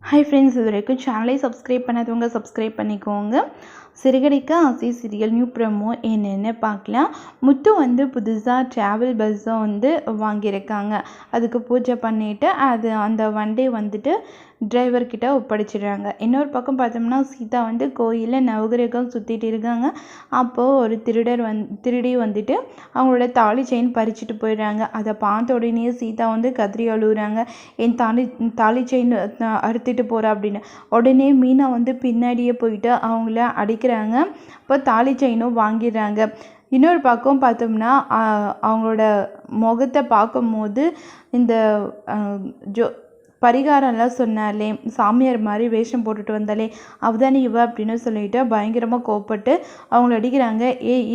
Hi friends, இது வரைக்கும் சேனலை சப்ஸ்கிரைப் பண்ணாதவங்க சப்ஸ்கிரைப் பண்ணிக்கோங்க. சிறுகடிக்க ஆசை சீரியல் நியூ ப்ரோமோ என்னென்னு பார்க்கலாம். முத்து வந்து புதுசாக ட்ராவல் பஸ்ஸை வந்து வாங்கியிருக்காங்க. அதுக்கு பூஜை பண்ணிவிட்டு அந்த வண்டி வந்துட்டு டிரைவர்கிட்ட ஒப்படைச்சிடுறாங்க. இன்னொரு பக்கம் பார்த்தோம்னா சீதா வந்து கோயிலில் நவகிரகம் சுற்றிட்டு இருக்காங்க. அப்போது ஒரு திருடி வந்துட்டு அவங்களோட தாலி செயின் பறிச்சுட்டு போயிடுறாங்க. அதை பார்த்த உடனே சீதா வந்து கதறி அழுகுறாங்க, என் தாலி செயின் அறுத்துட்டு போகிறா அப்படின்னு. உடனே மீனா வந்து பின்னாடியே போயிட்டு அவங்கள அடிக்கிறாங்க. இப்போ தாலி செயினும் வாங்கிடுறாங்க. இன்னொரு பக்கம் பார்த்தோம்னா அவங்களோட முகத்தை பார்க்கும்போது இந்த பரிகாரம்லாம் சொன்னாலே, சாமியார் மாதிரி வேஷம் போட்டுட்டு வந்தாலே அவதானே இவ அப்படின்னு சொல்லிட்டு பயங்கரமாக கோவப்பட்டு அவங்கள அடிக்கிறாங்க.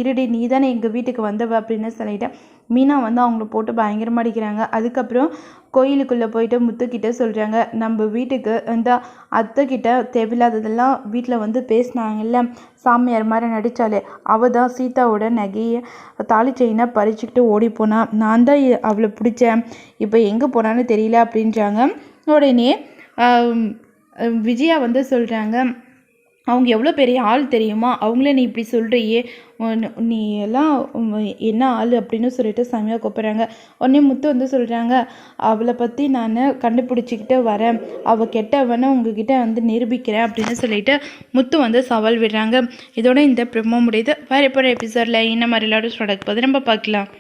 இருடி, நீ தானே எங்கள் வீட்டுக்கு வந்தவ அப்படின்னு சொல்லிட்டு மீனா வந்து அவங்கள போட்டு பயங்கரமாக அடிக்கிறாங்க. அதுக்கப்புறம் கோயிலுக்குள்ளே போயிட்டு முத்துக்கிட்ட சொல்கிறாங்க, நம்ம வீட்டுக்கு இந்த அத்தைக்கிட்ட தேவையில்லாததெல்லாம் வீட்டில் வந்து பேசினாங்கல்ல, சாமியார் மாதிரி நடித்தாலே அவள் தான் சீதாவோட நகையை தாலி செயினை பறிச்சுக்கிட்டு ஓடி போனா, நான் தான் அவளை பிடிச்சேன், இப்போ எங்கே போனான்னு தெரியல அப்படின்றாங்க. உடனே விஜயா வந்து சொல்கிறாங்க, அவங்க எவ்வளோ பெரிய ஆள் தெரியுமா, அவங்கள நீ இப்படி சொல்கிறியே, நீ எல்லாம் என்ன ஆள் அப்படின்னு சொல்லிட்டு செமையாக கூப்பிட்றாங்க. உடனே முத்து வந்து சொல்கிறாங்க, அவளை பற்றி நான் கண்டுபிடிச்சிக்கிட்டு வரேன், அவள் கெட்டவனை உங்ககிட்ட வந்து நிரூபிக்கிறேன் அப்படின்னு சொல்லிட்டு முத்து வந்து சவால் விடுறாங்க. இதோட இந்த ப்ரோமோ முடியுது. வேறு எப்போ எபிசோடில் என்ன மாதிரி விளையாட நடக்குது நம்ம பார்க்கலாம்.